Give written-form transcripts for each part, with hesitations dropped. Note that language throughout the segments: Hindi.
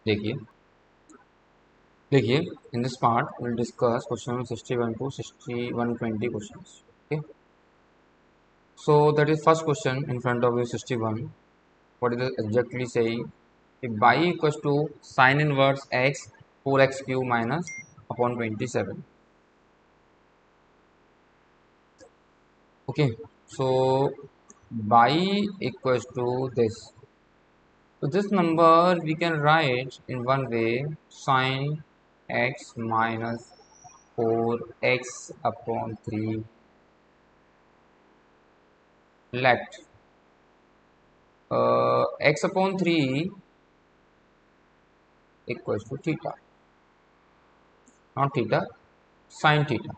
देखिए देखिए in this part will discuss question 61 to 6120 questions. Okay, so that is first question in front of you, 61. What is it exactly saying? If y equals to sine inverse x 4x cube minus upon 27. Okay, so y equals to this. So this number we can write in one way, sine x minus 4x upon 3, let x upon 3 equals to theta, not theta, sine theta.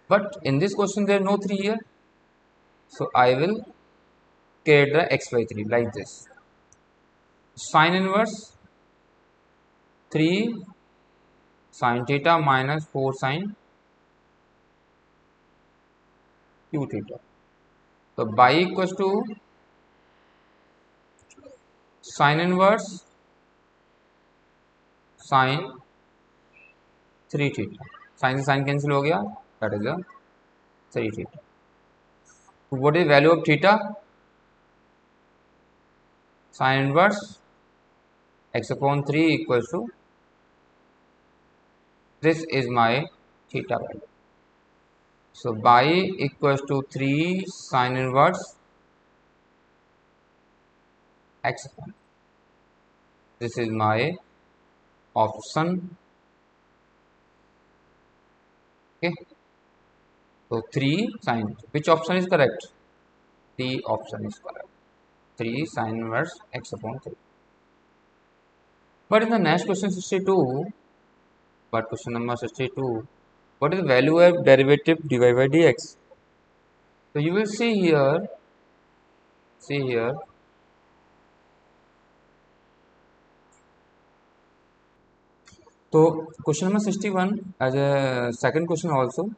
But in this question there is no 3 here, so I will create the x by 3 like this. Sine inverse 3 sine theta minus 4 sine q theta. So y equals to sine inverse sine 3 theta. Sine से sine cancel हो गया, that is a 3 theta. So what is value of theta? Sine inverse x upon 3 equals to, this is my theta value. So y equals to 3 sine inverse x upon. This is my option. Okay. So 3 sine. Which option is correct? D option is correct. 3 sine inverse x upon 3. But in the next question 62, but question number 62, what is the value of derivative dy by dx? So you will see here, so question number 61 as a second question also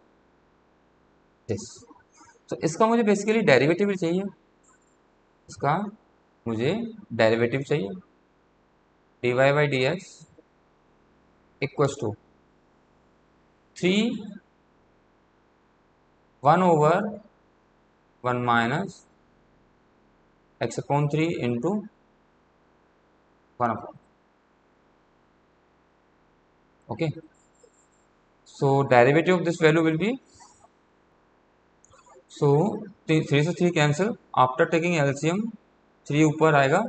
this. तो इसका मुझे बेसिकली डेरिवेटिव भी चाहिए, इसका मुझे डेरिवेटिव चाहिए. dy by dx equals to 3 1 over 1 minus x upon 3 into 1 upon. Okay, so derivative of this value will be, so 3 से 3 कैंसिल, आफ्टर टेकिंग एलसीएम 3 ऊपर आएगा,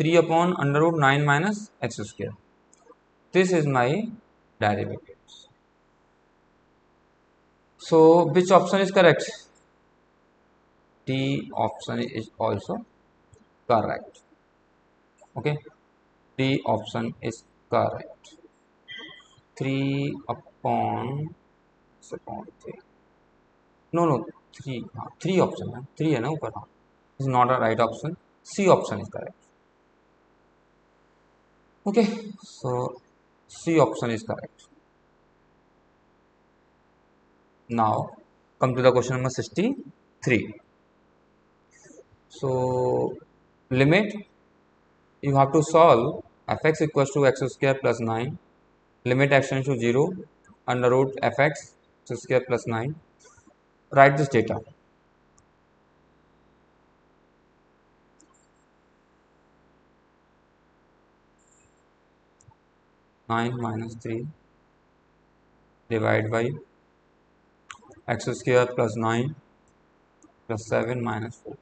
3 upon under root 9 minus x square. This is my derivative. So which option is correct? D option is also correct. Okay, D option is correct. 3 upon 3. No, 3. 3 option है, 3 है ना ऊपर. हाँ, is not a right option. C option is correct. Okay, so C option is correct. Now come to the question number 63. So limit, you have to solve fx equals to x square plus 9, limit x tends to 0, under root fx square plus 9. Write this data. Nine minus 3 divided by x square plus 9 plus 7 minus 4.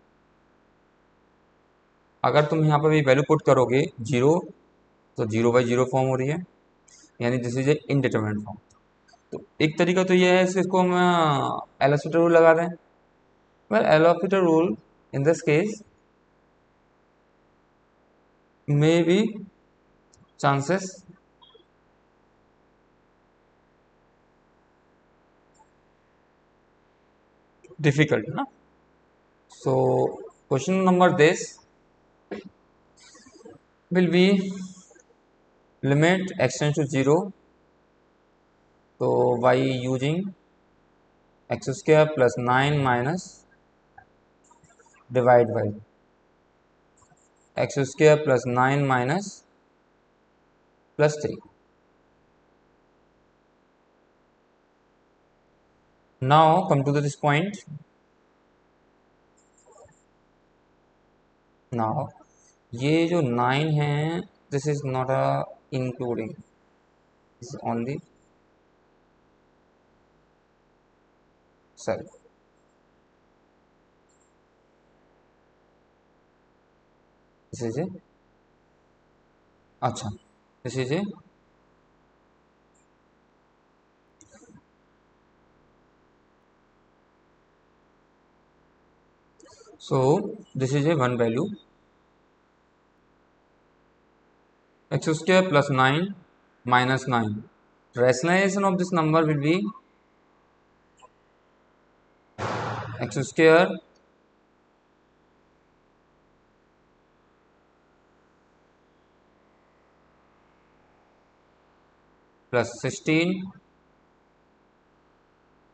अगर तुम यहाँ पर ये वैल्यू पुट करोगे 0, तो 0 बाई 0 फॉर्म हो रही है, यानी this is A indeterminate form. तो एक तरीका तो ये है, इसको हम एल हॉस्पिटल रूल लगा दें. Well L hospital rule in this case may be chances difficult ना. So question number this will be limit x tends to 0, so by using x square plus 9 minus divide by x square plus 9 minus plus 3. Now come to this point. Now ये जो 9 है, this is not a including, this is only self. This is a अच्छा, this is a so this is a one value x square plus 9 minus 9. Rationalization of this number will be x square plus 16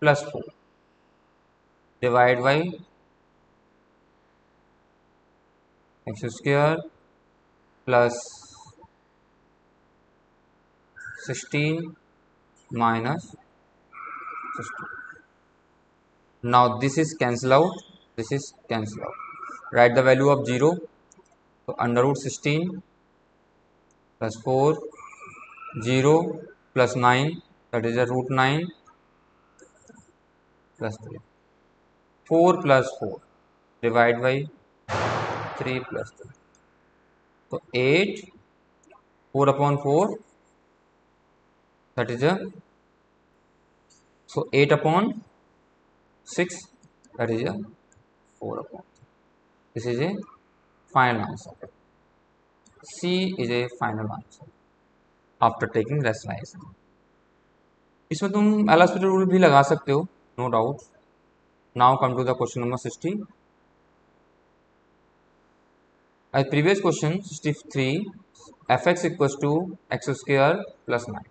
plus 4 divide by x square plus 16 minus 16. Now this is cancel out, this is cancel out. Write the value of 0. So under root 16 plus 4, 0 plus 9, that is a root 9 plus 3. 4 plus 4 divide by 3 plus 3. So 8, 4 upon 4, that is a, so 8 upon 6, that is a 4 upon 3. This is a final answer. C is a final answer after taking rationalization. इसमें तुम एल हॉस्पिटल रूल भी लगा सकते हो, no doubt. Now come to the question number 60. As previous question 63, fx equals to x square plus 9.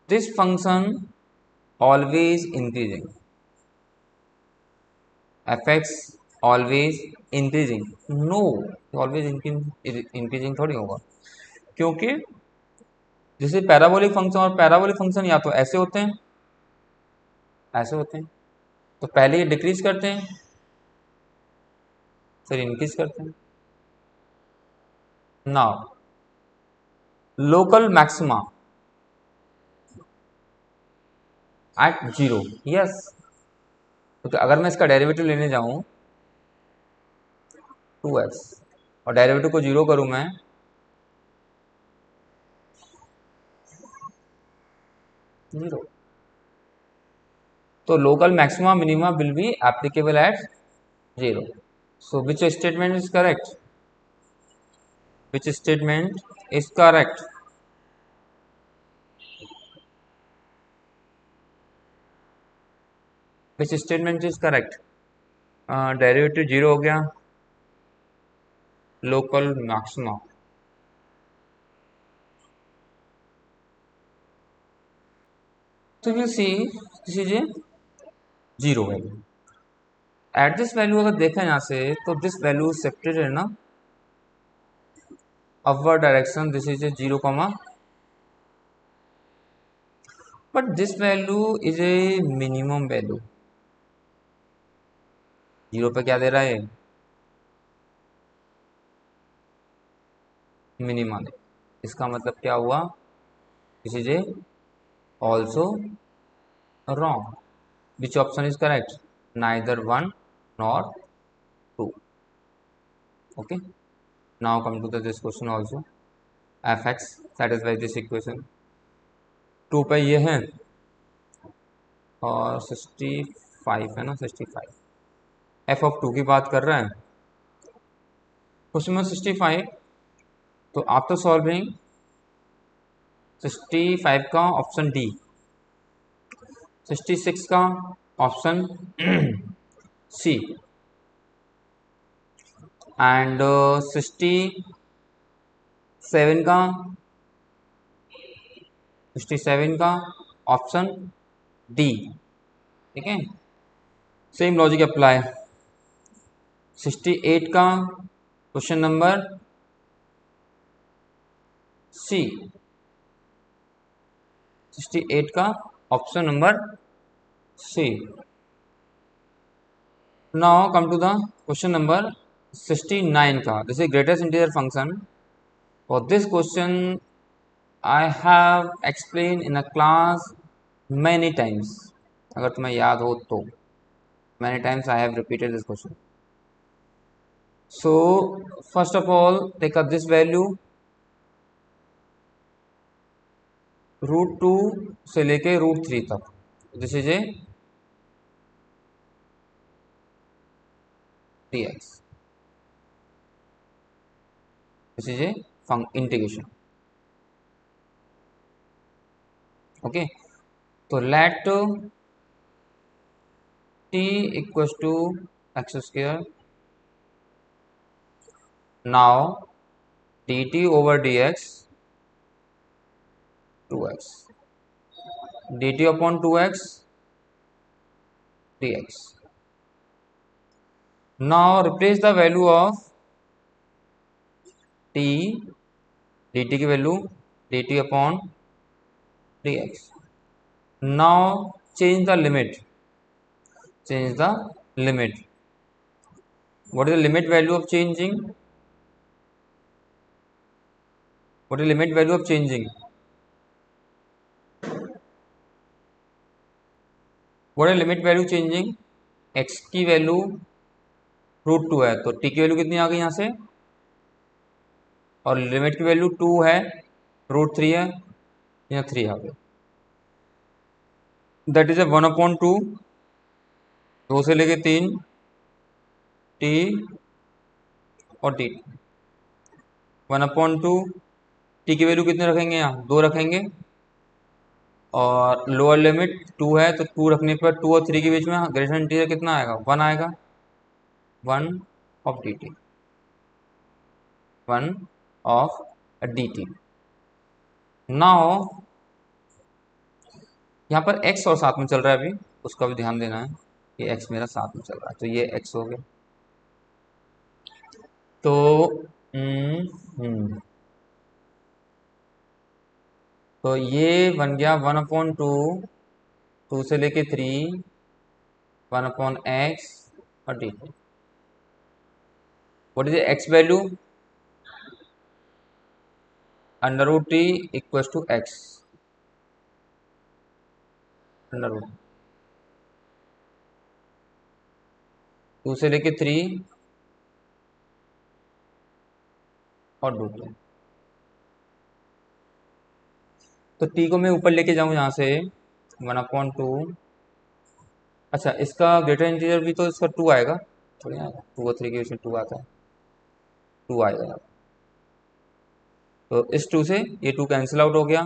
This function always increasing. fx always increasing. No, always increasing थोड़ी होगा, क्योंकि जैसे पैराबोलिक फंक्शन और पैराबोलिक फंक्शन या तो ऐसे होते हैं, ऐसे होते हैं, तो पहले ये डिक्रीज करते हैं फिर इंक्रीज करते हैं. Now local maxima eight 0. Yes, तो अगर मैं इसका डेरिवेटिव लेने जाऊं 2x और डेरिवेटिव को 0 करूं मैं 0, तो local maxima minima will be applicable at 0. So which statement is correct? Which statement is correct? Which statement is correct? Derivative 0 हो गया, local maxima. So we'll see this is a 0 value. At this value अगर देखा यहाँ से तो दिस वैल्यू शिफ्टेड है ना upward direction. This is a 0 comma, but this value is a minimum value. 0 पे क्या दे रहा है, मिनिमम. इसका मतलब क्या हुआ, this is A also wrong. Which option is correct, neither 1 nor 2. okay, now come to this question also. fx satisfies this equation. 2 पे ये है और 65 है ना, 65 एफ ऑफ 2 की बात कर रहा है. Question number 65. तो आफ्टर सॉल्विंग 65 का ऑप्शन डी, 66 का ऑप्शन सी एंड 67 का 67 का ऑप्शन डी. ठीक है, सेम लॉजिक अप्लाई। 68 का क्वेश्चन नंबर सी, 68 का option number C. Now come to the question number 69 का, this is greatest integer function. For this question I have explain in a class many times, अगर तुम्हें याद हो तो many times I have repeated this question. So first of all take up this value, √2 से लेके √3 तक, this is a dx, this is a integration. Okay, तो let t equals to x square, now dt over dx 2x, dt upon 2x dx। Now replace the value of t, dt की value dt upon dx। Now change the limit, change the limit। What is the limit value of changing? What is the limit value of changing? What is the limit value changing? x की वैल्यू √2 है, तो t की वैल्यू कितनी आ गई यहाँ से, और लिमिट की वैल्यू 2 है, √3 है, यहाँ 3 आ गया, दैट इज ए 1/2, 2 से लेके 3 t और dt। 1/2, t की वैल्यू कितने रखेंगे, यहाँ 2 रखेंगे, और लोअर लिमिट 2 है, तो 2 रखने पर 2 और 3 के बीच में ग्रेटर इंटीजर कितना आएगा, 1 आएगा, 1 of dt, 1 of dt। Now यहाँ पर x और साथ में चल रहा है अभी, उसका भी ध्यान देना है, ये x मेरा साथ में चल रहा है, तो ये x हो गया। तो तो ये बन गया 1/2, 2 से लेके 3, 1/x और dt। What is x value, √t equals to x, √2 से लेके 3 और √2। तो t को मैं ऊपर लेके जाऊं यहाँ से 1/2, अच्छा इसका ग्रेटर इंटीजर भी तो इसका 2 आएगा, थोड़ी आएगा, 2 और 3 के बीच में 2 आता है, 2 आएगा यहाँ, तो इस 2 से ये 2 कैंसिल आउट हो गया।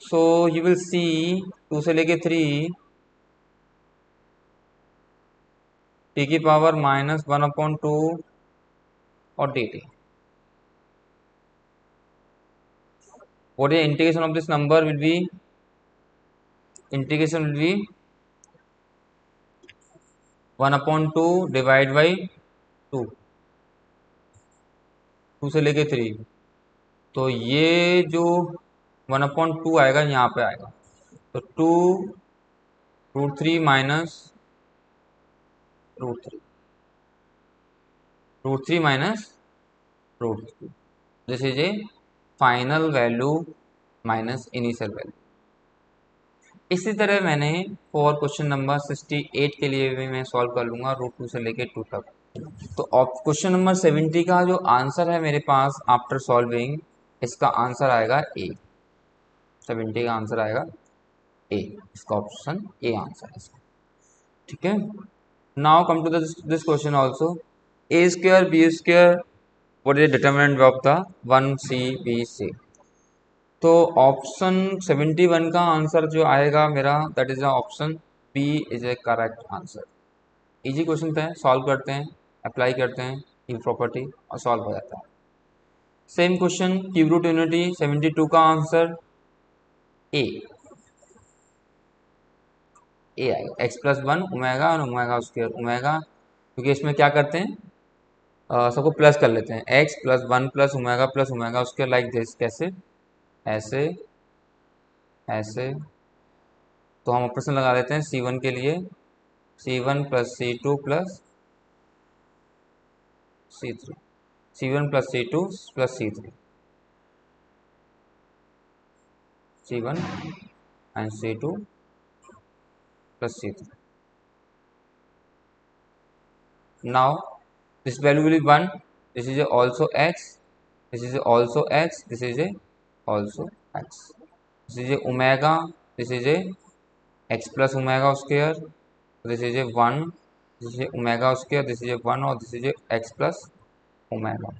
सो यू विल सी 2 से लेके 3 t की पावर -1/2 और dt। what is the integration of this number will be, integration will be 1/2 divide by 2, 2 से लेके 3, तो ये जो 1/2 आएगा यहाँ पे आएगा, तो 2 √3 minus √3, √3 minus √3, this is a final value minus initial value. इसी तरह मैंने फॉर क्वेश्चन नंबर 68 के लिए भी मैं सॉल्व कर लूँगा √2 से लेके 2 तक। तो क्वेश्चन नंबर 70 का जो आंसर है मेरे पास आफ्टर सॉल्विंग, इसका आंसर आएगा ए, 70 का आंसर आएगा ए, इसका ऑप्शन ए आंसर है इसका, ठीक है। Now come to this question also, a square B square what is the determinant of the 1 C B C। तो ऑप्शन 71 का आंसर जो आएगा मेरा, that is the option B is a correct answer. Easy question है, सॉल्व करते हैं, अप्लाई करते हैं ई प्रॉपर्टी और सॉल्व हो जाता है। Same question cube root unity 72 का आंसर ए, ए आएगा, एक्स प्लस वन ओमेगा और ओमेगा स्क्वायर ओमेगा, क्योंकि इसमें क्या करते हैं सबको प्लस कर लेते हैं, x plus omega square like this, कैसे, ऐसे ऐसे। तो हम ऑपरेशन लगा देते हैं सी वन के लिए, C one plus C two plus C three, C one plus C two plus C three, C one and C two plus C3. Now this value will be 1. This is a also x. This is a also x. This is a also x. This is a omega. This is a x plus omega square. This is a 1. This is a omega square. This is a 1 or this is a x plus omega.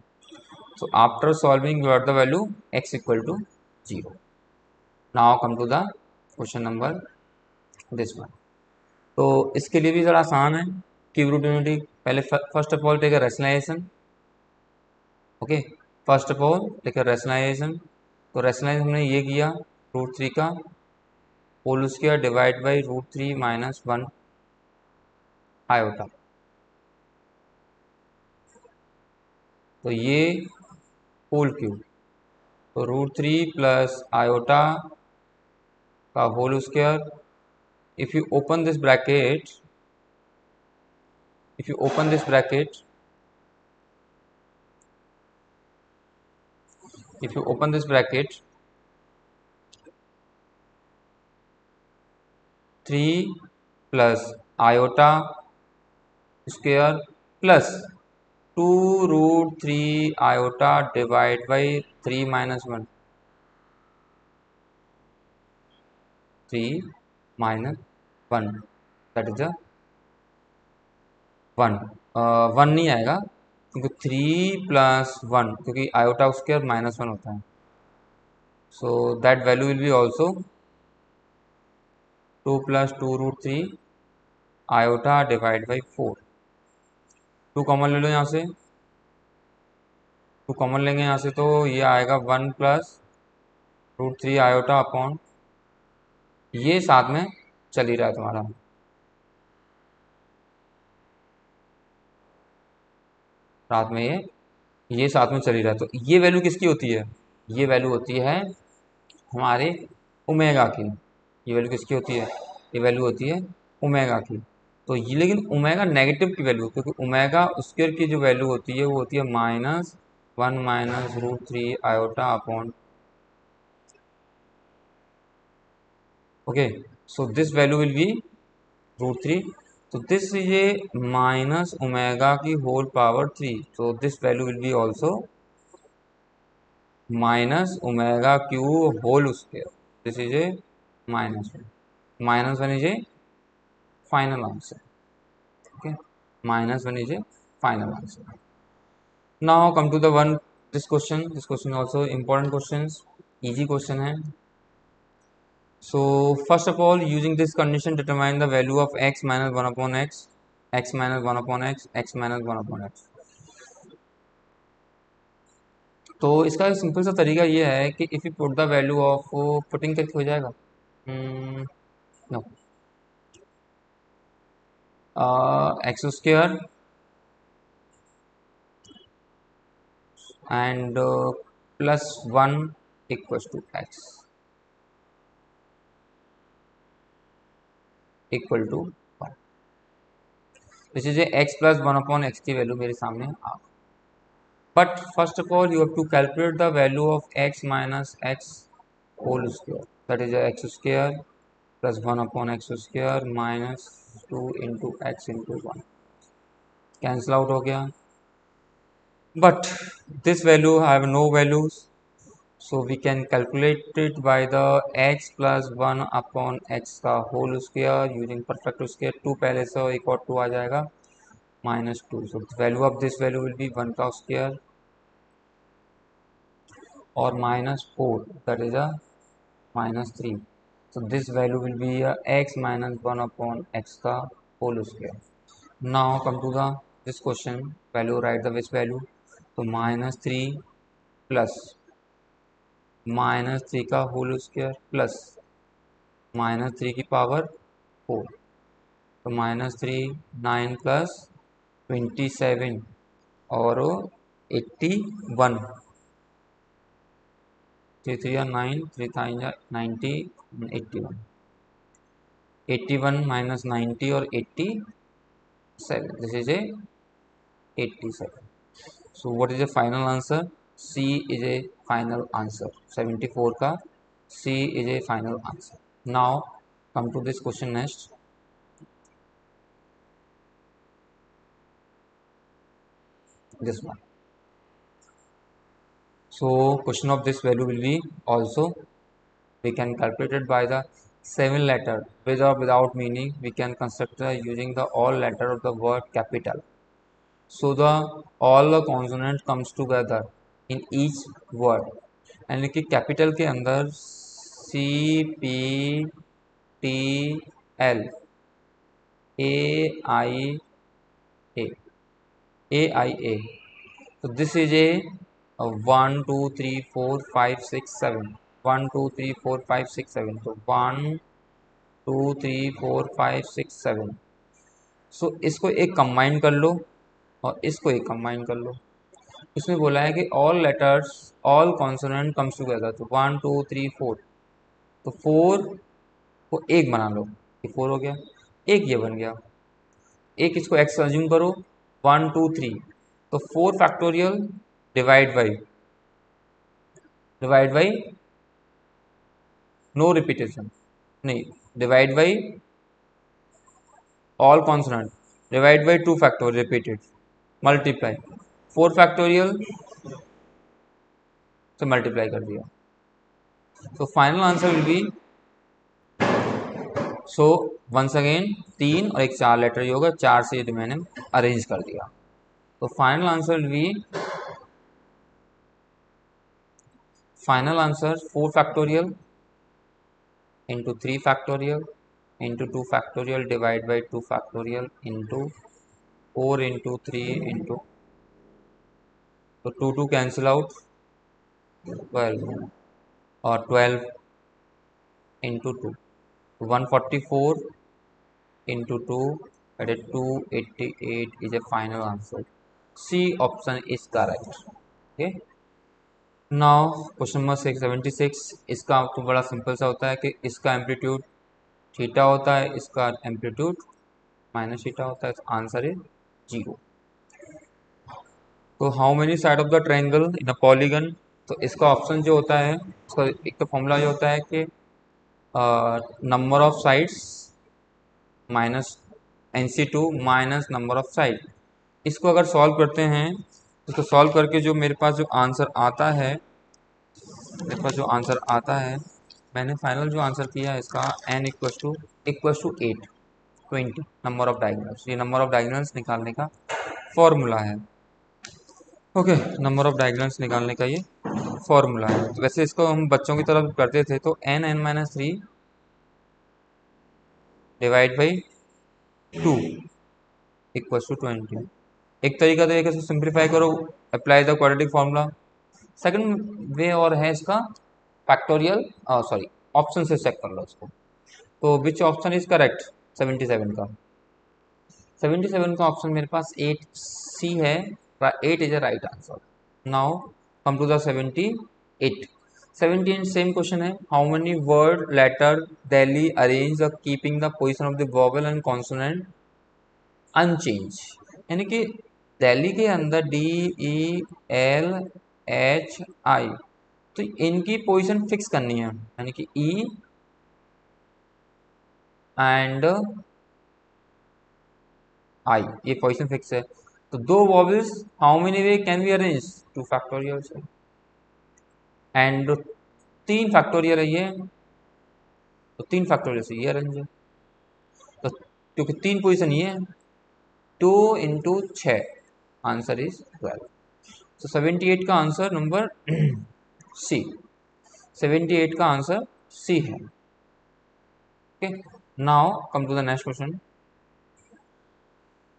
So after solving, you got the value x equal to 0. Now come to the question number this one. तो इसके लिए भी ज़रा आसान है, क्यूब रूट यूनिटी। पहले first of all take a rationalization, okay, first of all take a rationalization. तो रैशनलाइज हमने ये किया, रूट थ्री का whole square divide by root three minus one iota. तो ये होल क्यूब, तो रूट थ्री प्लस आयोटा का whole square. If you open this bracket, if you open this bracket, if you open this bracket, 3 plus iota square plus 2 root 3 iota divided by 3 minus 1, 3 minus 1, that is a 1, 1 नहीं आएगा क्योंकि 3 प्लस 1, क्योंकि आयोटा स्क्वायर माइनस 1 होता है, so that value will be also 2 plus 2 root 3 iota divide by 4। 2 common ले लो यहाँ से, 2 कॉमन लेंगे यहाँ से, तो ये आएगा 1 प्लस रूट 3 आयोटा अपॉन, ये साथ में चल ही रहा है तुम्हारा, साथ में ये साथ में चल ही रहा है। तो ये वैल्यू किसकी होती है, ये वैल्यू होती है हमारे ओमेगा की। ये वैल्यू किसकी होती है, ये वैल्यू होती है ओमेगा की। तो ये लेकिन ओमेगा नेगेटिव की वैल्यू, क्योंकि ओमेगा स्क्वायर की जो वैल्यू होती है वो होती है minus 1 minus root 3 iota upon, okay, so this value will be root 3। तो this is a minus omega की whole power 3, so this value will be also minus omega cube whole square. This is a minus 1. Minus 1 is a final answer. Okay, minus 1 is a final answer. Now come to the one, this question. This question also important questions, easy question है. So first of all, using this condition, determine the value of x minus 1 upon x, x minus 1 upon x, x minus 1 upon x. तो इसका एक सिंपल सा तरीका ये है कि if you put the value of, putting करके हो जाएगा, no, X square and plus 1 equals to X equal to 1। This is X plus 1 upon X की वैल्यू मेरे सामने आ, but first of all you have to calculate the value of X minus X whole square, that is X square plus 1 upon X square minus 2 into X into 1, cancel out हो गया, but this value have no values, so we can calculate it by the x plus 1 upon x का whole square using perfect square। 2 पहले से एक और 2 आ जाएगा minus 2, so the value of this value will be 1 का square और minus 4, that is a minus 3, so this value will be x minus 1 upon x का whole square। Now come to the this question, value, write the which value, तो माइनस 3 प्लस माइनस 3 का होल स्क्वायर प्लस माइनस 3 की पावर 4, तो -3 9 प्लस 27 और 81 3 3 9 3 90 81 81 minus 90 और 87, this is a 87. So what is the final answer? C is a final answer. 74 का C is a final answer. Now come to this question next. This one. So question of this value will be also, we can calculate it by the 7 letter with or without meaning. We can construct using the all letter of the word capital. So the all the consonant comes together in each word. यानी कि कैपिटल के अंदर C P T L A I A. So this is a 1 2 3 4 5 6 7 1 2 3 4 5 6 7. तो 1 2 3 4 5 6 7. सो इसको एक कंबाइन कर लो और इसको एक कंबाइन कर लो. इसमें बोला है कि all letters all consonant comes together. तो 1 2 3 4. तो 4 को एक बना लो. ये 4 हो गया. एक ये बन गया. एक इसको एक्स अज्यूम करो. 1 2 3. तो 4 factorial divide by no repetition नहीं, divide by all consonant divide by 2 factorial repeated multiply 4 factorial से मल्टीप्लाई कर दिया. तो final answer will be, so once again 3 और एक 4 लेटर ही होगा. 4 से मैंने अरेंज कर दिया. तो final answer will B, final answer 4 factorial into 3 factorial into 2 factorial divide by 2 factorial into 4 into 3 into, तो 2 cancel out 12 और 12 into 2, 144 into 2, that is 288 is a final answer. C option is correct. Okay. Now question number 676. इसका आपको बड़ा सिंपल सा होता है कि इसका एम्पलीट्यूड थीटा होता है, इसका एम्पलीट्यूड माइनस थीटा होता है. Answer is 0. तो how many side of the triangle in a polygon. तो इसका ऑप्शन जो होता है, इसका एक तो फॉर्मूला जो होता है कि number of sides minus NC2 minus number of side. इसको अगर सॉल्व करते हैं, इसको सॉल्व करके जो मेरे पास जो आंसर आता है, मैंने फाइनल जो आंसर किया है इसका n equals to 8 20 number of diagonals. ये नंबर ऑफ डायगोनल्स निकालने का फॉर्मूला है. ओके, नंबर ऑफ डायगोनल्स निकालने का ये फॉर्मूला है. तो वैसे इसको हम बच्चों की तरफ करते थे तो n(n-3) divide by 2 equals to 20. एक तरीका तो एक सिंप्लीफाई करो, apply the quadratic formula. Second वे और है इसका फैक्टोरियल, सॉरी ऑप्शन से चेक कर लो इसको. तो विच ऑप्शन इज करेक्ट? 77 का. 77 का ऑप्शन मेरे पास 8C है. 8 is a right answer. Now come to the 78. 17 same question है. How many word letter Delhi arrange keeping the position of the vowel and consonant unchange. यानी कि दिल्ली के अंदर DELHI, तो इनकी पोजीशन फिक्स करनी है. यानी कि E एंड I ये पोजीशन फिक्स है. तो 2 vowels how many way can be arrange? 2 factorial से. एंड 3 फैक्टोरियल है ये, तो 3 फैक्टोरियल से ये अरेंज है. तो क्योंकि 3 पोजीशन ये है, 2 इंटू 6, आंसर इज 12. तो 78 का आंसर नंबर C. 78 का आंसर C है. Okay, now come to the next question.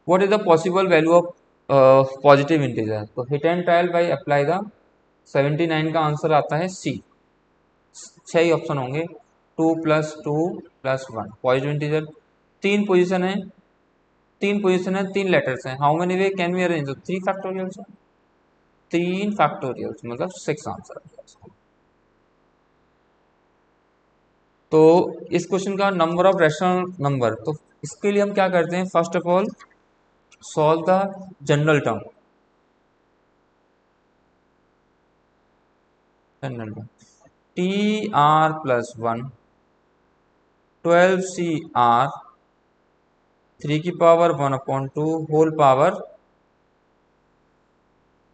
What is the possible value of positive integer? तो hit and trial by apply the 79 का आंसर आता है C. 6 ही ऑप्शन होंगे. 2 + 2 + 1 पॉजिटिव इंटीजर. तीन पोजीशन है, तीन पोजीशन है, तीन लेटर्स हैं, how many way can we arrange? 3 factorials, 3 factorials मतलब 6 आंसर। तो इस क्वेश्चन का नंबर ऑफ रैशनल नंबर, तो इसके लिए हम क्या करते हैं, first of all solve the general term, general term T R plus 1, 12 CR 3 की power 1/2 whole power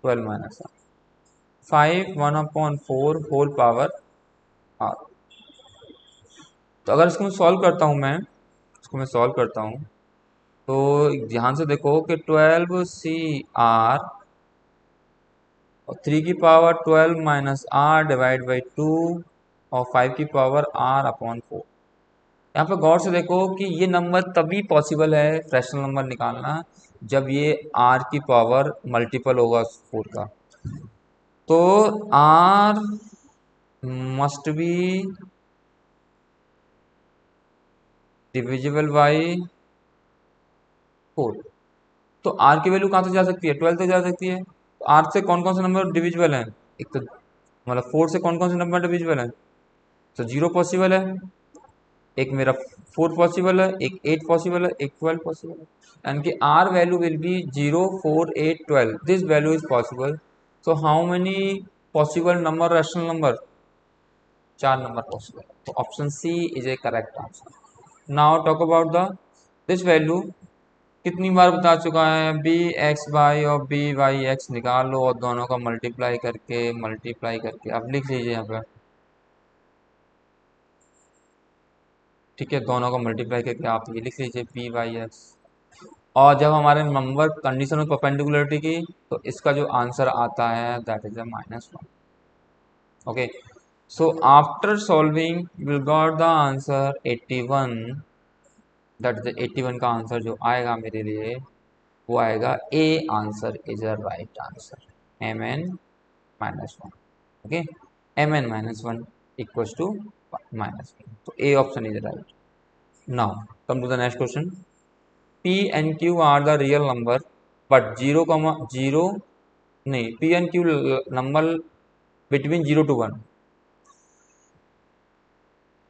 12 - 5 1/4 whole power R. तो अगर इसको मैं सॉल्व करता हूँ, मैं इसको मैं सॉल्व करता हूँ, तो ध्यान से देखो कि 12 CR और 3 की पावर 12 - R/2 और 5 की पावर R/4। यहाँ पे गौर से देखो कि ये नंबर तभी पॉसिबल है फ्रैक्शनल नंबर निकालना जब ये R की पावर मल्टीपल होगा 4 का। तो R must be divisible by 4। तो R की वैल्यू कहाँ से जा सकती है, 12 तक जा सकती है। तो R से कौन कौन से नंबर डिविजिबल हैं, एक तो मतलब 4 से कौन कौन से नंबर डिविजिबल हैं, तो 0 पॉसिबल है, एक मेरा 4 पॉसिबल है, एक 8 पॉसिबल है, एक 12 पॉसिबल है। यानी कि R value will be 0 4 8 12, this value is possible. So how many possible number, rational number, 4 number possible. तो option C is a correct answer. Now talk about the this value, कितनी बार बता चुका है, बी एक्स वाई और बी वाई एक्स निकाल लो और दोनों का मल्टीप्लाई करके आप लिख लीजिए यहाँ पे। ठीक है, दोनों का मल्टीप्लाई करके आप ये लिख लीजिए बी वाई एक्स। और जब हमारे नंबर कंडीशन में परपेंडिकुलरिटी की, तो इसका जो आंसर आता है that is a -1। Okay, so after solving will got the answer 81, that is 81 का आंसर जो आएगा मेरे लिए वो आएगा A answer is a right answer, mn-1। Okay, mn-1 equals to -1, तो A option is right. Now come to the next question, P and Q are the real number, but 0, नहीं, P and Q number between 0 to 1,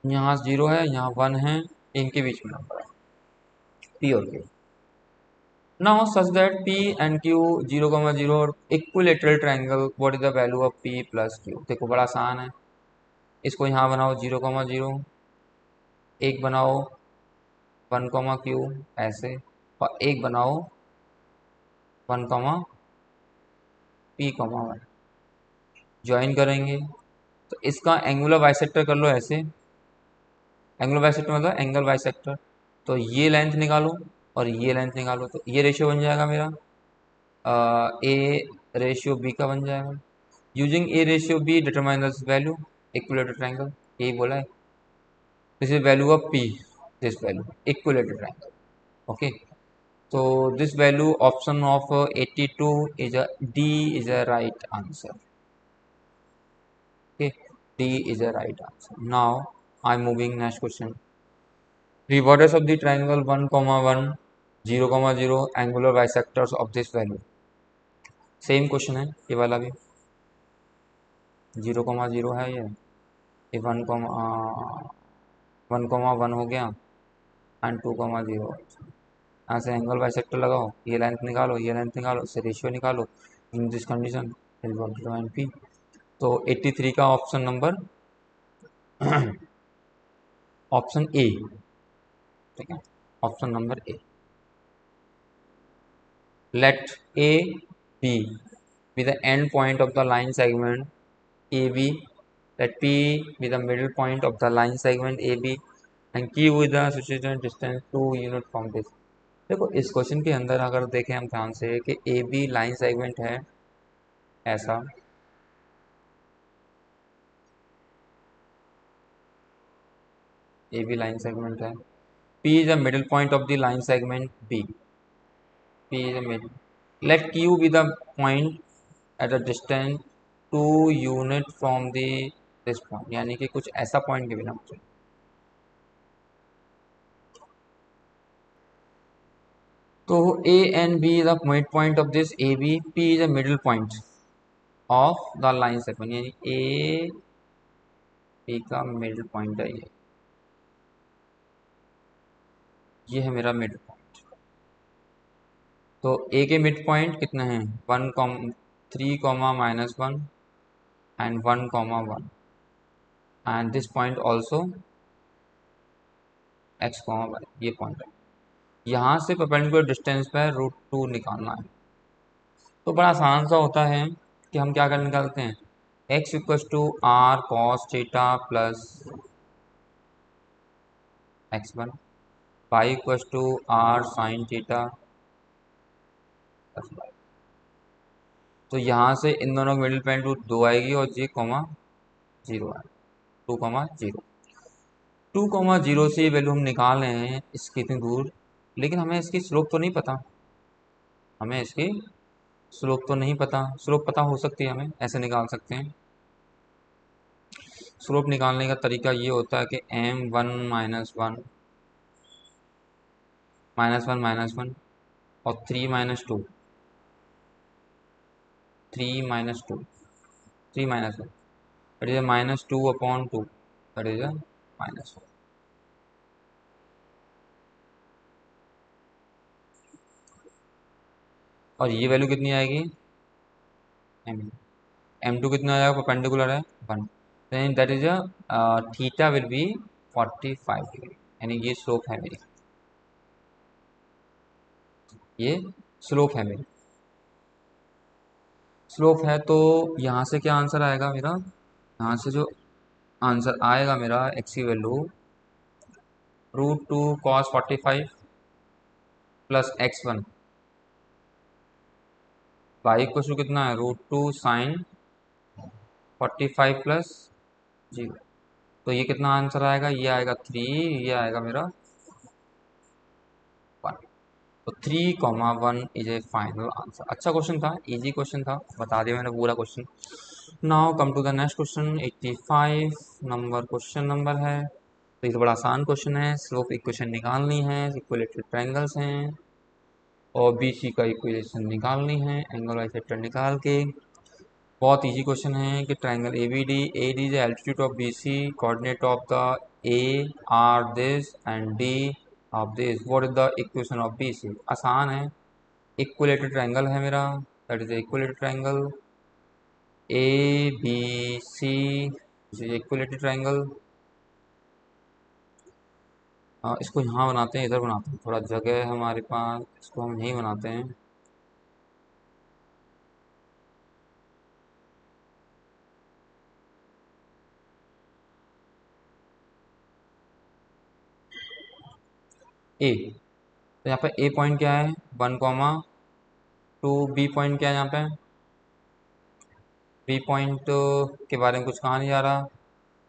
यहाँ 0 है, यहाँ 1 है, इनके बीच में नंबर है P और Q। Now such that P and Q 0, 0 और equilateral triangle, what is the value of P plus Q? देखो बड़ा आसान है, इसको यहाँ बनाओ 0, 0, एक बनाओ 1, Q ऐसे, और एक बनाओ 1, P, 1 ज्वाइन करेंगे, तो इसका एंगुलर बाइसेक्टर कर लो ऐसे, एंगुलर बाइसेक्टर मतलब एंगल बाइसेक्टर। तो ये लेंथ निकालो और ये लेंथ निकालो, तो ये रेशियो बन जाएगा मेरा ए रेशियो बी का बन जाएगा। Using A ratio be determine this value, equilateral triangle, यही बोला है। This is value of P, this value equilateral triangle. Okay, so this value option of 82 is a D is a right answer. Okay, D is a right answer. Now I'm moving next question. Three borders of the triangle 1, 1, 0, 0 angular bisectors of this value. Same question है ये वाला भी, 0, 0 है ये 1, 1 हो गया एंड 2, 0। यहाँ से एंगल बाइसेक्टर लगाओ, ये लेंथ निकालो, ये लेंथ निकालो, इससे रेशियो निकालो, इन दिस कंडीशन पी। तो 83 का ऑप्शन नंबर ऑप्शन ए, ठीक है, option number A. Let A B be the end point of the line segment AB, let P be the middle point of the line segment AB and Q with the associated distance 2 unit from this। देखो इस क्वेश्चन के अंदर अगर देखें हम ध्यान से कि AB लाइन सेगमेंट है ऐसा, AB लाइन सेगमेंट है, P is the middle point of the line segment B, P is the middle, let Q be the point at a distance 2 unit from the this point, यानी कि कुछ ऐसा पॉइंट के बिना मुझे तो A and B is the mid point of this A B, P is a middle point of the line segment, यानी ए बी का मिडिल पॉइंट है ये है मेरा मिड पॉइंट। तो ए के मिड पॉइंट कितने हैं, 3, -1 and 1, 1 and this point also x, y, ये पॉइंट है। यहाँ से परपेंडिकुलर डिस्टेंस पर √2 निकालना है। तो बड़ा आसान सा होता है कि हम क्या कर निकालते हैं, x = r cos theta plus x1, y = r sin theta plus y। तो यहाँ से इन दोनों का मिडिल पॉइंट रूट 2 आएगी और जी कॉमा 0 आएगा, 2, 0। 2, 0 से ये वैल्यू हम निकाल रहे हैं इसकी इतनी दूर, लेकिन हमें इसकी स्लोप तो नहीं पता, हमें इसकी स्लोप तो नहीं पता। स्लोप पता हो सकती है, हमें ऐसे निकाल सकते हैं। स्लोप निकालने का तरीका ये होता है कि m1 -1 और 3 -2 दैट इज -2/2 दैट इज -1। और ये वैल्यू कितनी आएगी, m m2 कितना आ जाएगा, परपेंडिकुलर है 1, then that is theta will be 45 degree, यानी ये स्लोप है मेरी, ये स्लोप है मेरी। स्लोप है तो यहाँ से क्या आंसर आएगा मेरा, यहाँ से जो आंसर आएगा मेरा x की value √2 cos 45 plus x1, y को कितना है √2 sin 45 प्लस 0। तो ये कितना आंसर आएगा, ये आएगा 3, ये आएगा मेरा 1। तो 3, 1 इज ए फाइनल आंसर। अच्छा क्वेश्चन था, इजी क्वेश्चन था, बता दिया मैंने पूरा question. Now come to the next question, 85 number question number है। तो ये तो बड़ा आसान क्वेश्चन है, स्लोप इक्वेशन निकालनी है, इक्विलेटरल ट्रायंगल्स हैं और BC का इक्वेशन निकालनी है, एंगल बाइसेक्टर निकाल के। बहुत इजी क्वेश्चन है कि triangle ABD, AD is altitude of BC, coordinate of the A are this and D of this, what is the equation of BC। आसान है, इक्विलेटरल ट्रायंगल है मेरा, that is equilateral triangle ABC, equilateral triangle. इसको यहाँ बनाते हैं, इधर बनाते हैं, थोड़ा जगह है हमारे पास, इसको हम यहीं बनाते हैं। ए, तो यहाँ पे ए पॉइंट क्या है 1, 2, बी पॉइंट क्या है यहाँ पे, बी पॉइंट के बारे में कुछ कहा नहीं जा रहा,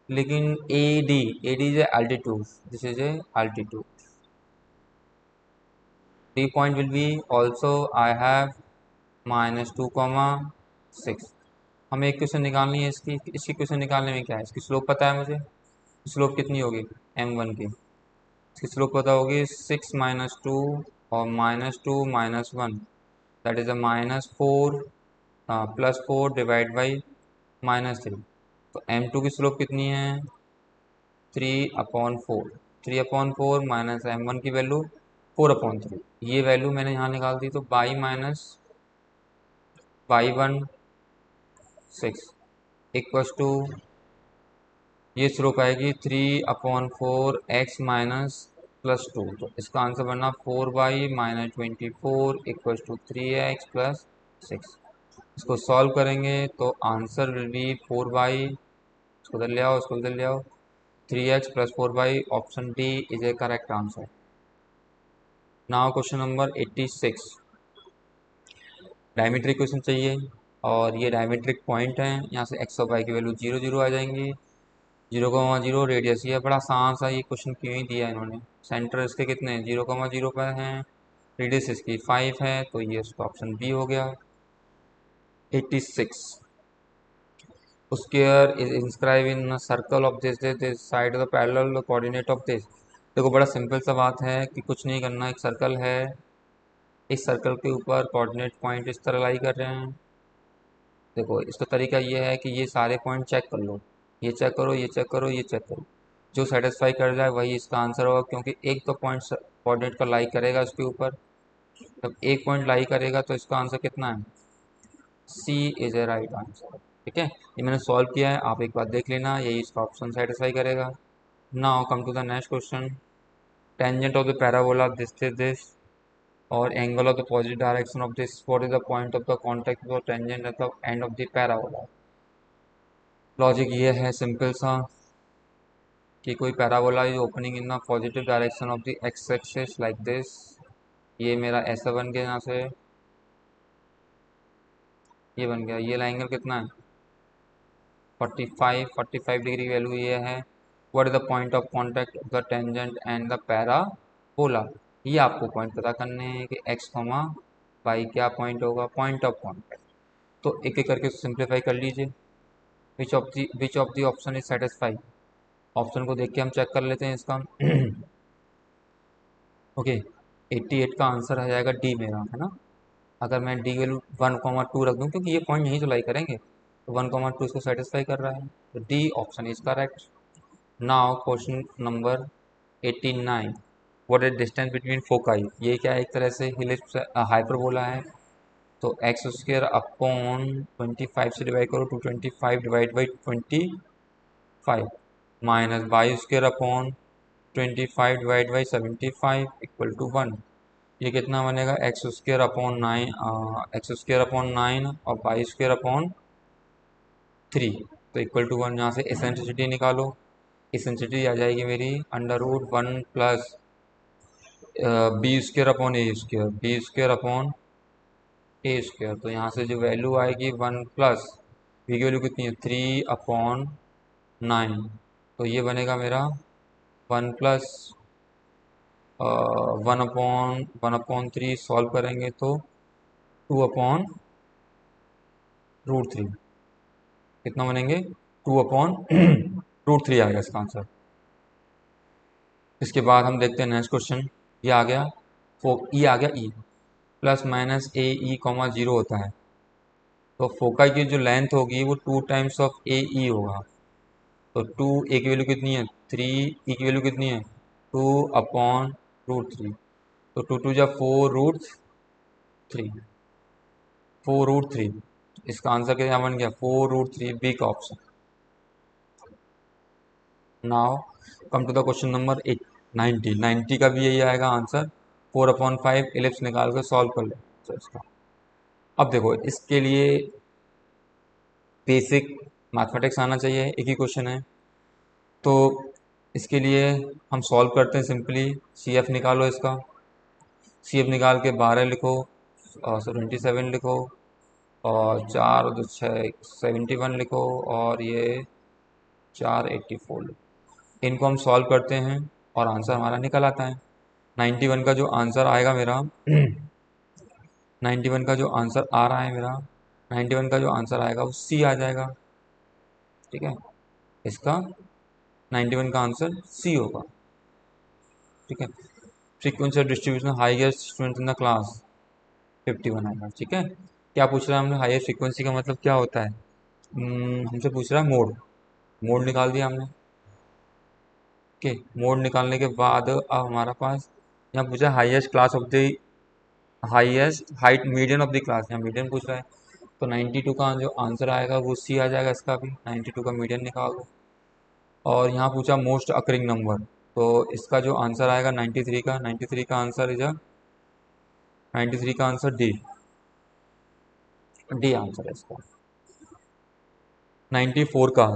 लेकिन A D is altitude, this is A altitude. D point will be also I have -2, 6। हमें एक क्वेश्चन निकालनी है इसकी, इसकी क्वेश्चन निकालने में क्या है, इसकी स्लोप पता है मुझे, स्लोप कितनी होगी m1 की, इसकी स्लोप पता होगी 6 - 2 और -2 - 1 that is a -4 +4 divide by -3। तो m2 की स्लोप कितनी है 3/4, 3/4 माइनस m1 की वैल्यू 4/3, ये वैल्यू मैंने यहाँ निकाल दी। तो y-1 इक्वस टू, ये स्लोप आएगी 3/4x - +2। तो इसका आंसर बनना 4y - 24 इक्वस टू 3x + 6। इसको सॉल्व करेंगे तो आंसर विल बी 4y, इसको उधर ले आओ, इसको उधर ले आओ, 3x + 4y, option D is a correct answer. Now question number 86, diametric question चाहिए और ये डायमेट्रिक पॉइंट है, यहाँ से x और y की वैल्यू 0, 0 आ जाएंगी, 0, 0 रेडियस। ये बड़ा आसान सा ये क्वेश्चन क्यों ही दिया इन्होंने, सेंटर इसके कितने 0, 0 पर हैं, रेडियस इसकी 5 है, तो ये उसका ऑप्शन बी हो गया। 86, square is inscribed in a circle of this side of the parallel coordinate of this। देखो बड़ा सिंपल सा बात है कि कुछ नहीं करना, एक सर्कल है इस सर्कल के ऊपर कोऑर्डिनेट पॉइंट इस तरह लाई कर रहे हैं। देखो इसका तरीका ये है कि ये सारे पॉइंट चेक कर लो, ये चेक करो, ये चेक करो, ये चेक करो, जो सेटिस्फाई कर जाए वही इसका आंसर होगा, क्योंकि एक तो पॉइंट कोऑर्डिनेट का लाई करेगा उसके ऊपर। जब एक पॉइंट लाई करेगा तो इसका आंसर कितना है, सी इज ए राइट आंसर। ठीक है, ये मैंने सॉल्व किया है, आप एक बार देख लेना, यही इसका ऑप्शन सेटिस्फाई करेगा। Now come to the next question. Tangent of the parabola this is this, और angle of the positive direction of this, what is the point of the contact of tangent at the end of the parabola. Logic ये है सिंपल सा कि कोई parabola is opening in the positive direction of the X axis like this, ये मेरा ऐसा बन गया, यहाँ से ये बन गया, ये लाइन एंगल कितना है 45 डिग्री वैल्यू ये है। What is the point of contact of the tangent and the parabola, ये आपको पॉइंट पता करने हैं कि एक्स कॉमा वाई क्या पॉइंट होगा, पॉइंट ऑफ कॉन्टैक्ट। तो एक एक करके सिंप्लीफाई कर लीजिए। Which of the option is satisfy, option को देख के हम चेक कर लेते हैं इसका। ओके, 88 का आंसर आ जाएगा डी मेरा, है ना। अगर मैं डी वैल्यू 1,2 रख दूं, क्योंकि ये पॉइंट यहीं जुलाई करेंगे, तो 1,2 इसको सेटिस्फाई कर रहा है, तो D option is correct. Now question number 89, what is distance between foci, ये क्या है, एक तरह से इलिप्स हाइपरबोला है, तो एक्स स्क्वायर अपॉन 25 से डिवाइड करो, 225 divide by 25 minus y square upon 25 divide by 75 equal to 1। ये कितना बनेगा, x square upon 9, x square upon 9 और वाई स्क्वायर अपॉन 3, तो इक्वल टू 1। यहाँ से एसेंट्रिसिटी निकालो, एसेंट्रिसिटी आ जाएगी मेरी under root 1 plus B square upon A square, B square upon A square, तो यहाँ से जो वैल्यू आएगी 1 प्लस बी की वैल्यू कितनी है 3/9, तो ये बनेगा मेरा 1 प्लस 1/3, सॉल्व करेंगे तो 2/√3, कितना बनेंगे 2/√3 आएगा इसका आंसर। इसके बाद हम देखते हैं नेक्स्ट क्वेश्चन, ये आ गया ई आ गया, ई प्लस माइनस ए ई कॉमा 0 होता है, तो फोकाई की जो लेंथ होगी वो 2 टाइम्स ऑफ ए ई होगा, तो 2 ए की वैल्यू कितनी है 3, ई की वैल्यू कितनी है 2/√3, तो 2 जब 4√3, 4√3, इसका आंसर क्या बन गया 4√3, बी का option. Now come to the question number 90 का भी यही आएगा आंसर, 4/5 इलिप्स निकाल कर सॉल्व कर ले। तो इसका अब देखो, इसके लिए बेसिक मैथमेटिक्स आना चाहिए, एक ही क्वेश्चन है, तो इसके लिए हम सॉल्व करते हैं सिंपली। सी एफ निकालो इसका, सी एफ निकाल के 12 लिखो और 27 लिखो, और 4 2 6 71 लिखो, और ये 484 लिखो। इनको हम सॉल्व करते हैं और आंसर हमारा निकल आता है। 91 का जो आंसर आएगा मेरा 91 का जो आंसर आ रहा है मेरा, 91 का जो आंसर आएगा वो सी आ जाएगा। ठीक है, इसका 91 का आंसर सी होगा। ठीक है, frequency distribution highest student in the class 51 आएगा। ठीक है, क्या पूछ रहा है हमने, हाईएस्ट फ्रीक्वेंसी का मतलब क्या होता है, हमसे पूछ रहा है मोड, मोड निकाल दिया हमने। ओके, मोड निकालने के बाद अब हमारा पास यहाँ पूछा highest class of the, highest height median of the class, यहाँ मीडियन पूछ रहा है, तो 92 का जो आंसर आएगा वो सी आ जाएगा, इसका भी 92 का मीडियन निकाल दो। और यहाँ पूछा मोस्ट अकरिंग नंबर, तो इसका जो आंसर आएगा 93 का आंसर इज 93 का आंसर डी, डी आंसर है इसका। 94 का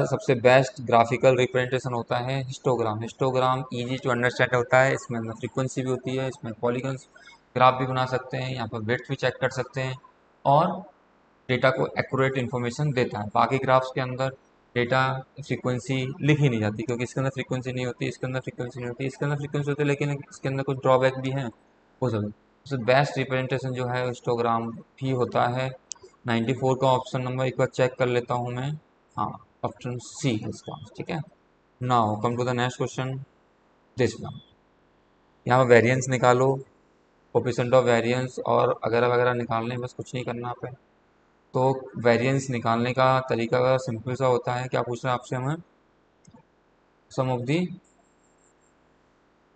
सबसे बेस्ट ग्राफिकल रिप्रेजेंटेशन होता है histogram, histogram easy to understand होता है, इसमें फ्रीक्वेंसी भी होती है, इसमें पॉलीगन्स ग्राफ भी बना सकते हैं, यहाँ पर विड्थ भी चेक कर सकते हैं, और डेटा को एक्यूरेट इन्फॉर्मेशन देता है। बाकी ग्राफ्स के अंदर डेटा फ्रीक्वेंसी लिखी नहीं जाती, क्योंकि इसके अंदर फ्रीक्वेंसी नहीं होती, इसके अंदर फ्रीक्वेंसी नहीं होती, इसके अंदर फ्रीक्वेंसी होती है, लेकिन इसके अंदर कुछ ड्रॉबैक भी हैं, वो सब। सबसे बेस्ट रिप्रेजेंटेशन जो है हिस्टोग्राम भी होता है। 94 का ऑप्शन नंबर एक बार चेक कर लेता हूँ मैं, हाँ ऑप्शन सी है इसका। ठीक है, now come to the next question, this now यहाँ वेरिएंस निकालो, कोफिशिएंट ऑफ वेरिएंस और वगैरह वगैरह निकालने में बस कुछ नहीं करना आप है। तो वेरिएंस निकालने का तरीका सिंपल सा होता है। क्या पूछ रहा है आपसे हमें? सम ऑफ दी,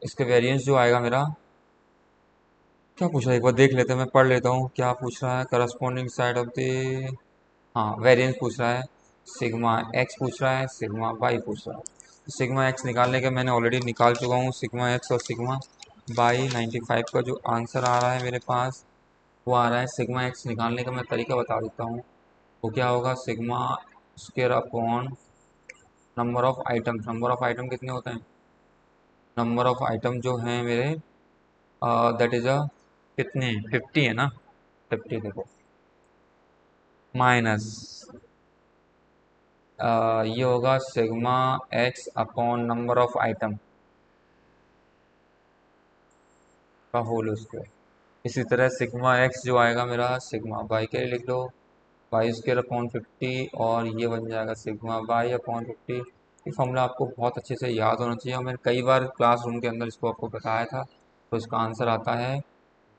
इसके वेरिएंस जो आएगा मेरा, क्या पूछ रहा है एक बार देख लेते हैं, मैं पढ़ लेता हूँ क्या पूछ रहा है। करस्पॉन्डिंग साइड ऑफ द, हाँ वेरिएंस पूछ रहा है, सिग्मा एक्स पूछ रहा है, सिग्मा वाई पूछ रहा है। सिग्मा एक्स निकालने का मैंने ऑलरेडी निकाल चुका हूँ, सिग्मा एक्स और सिग्मा बाई 95 का जो आंसर आ रहा है मेरे पास वो आ रहा है। सिग्मा एक्स निकालने का मैं तरीका बता देता हूँ। वो क्या होगा, sigma square upon number of item. Number of item कितने होते हैं? नंबर ऑफ आइटम जो हैं मेरे, दैट इज अ, कितने, 50 है ना, 50 देखो, माइनस ये होगा sigma x upon number of item का होल स्क्वायर। इसी तरह सिग्मा एक्स जो आएगा मेरा, सिग्मा वाई के लिए लिख दो, वाई स्क्वायर अपॉन 50, और ये बन जाएगा सिग्मा वाई अपॉन 50। ये फॉर्मूला आपको बहुत अच्छे से याद होना चाहिए और मैंने कई बार क्लासरूम के अंदर इसको आपको बताया था। तो इसका आंसर आता है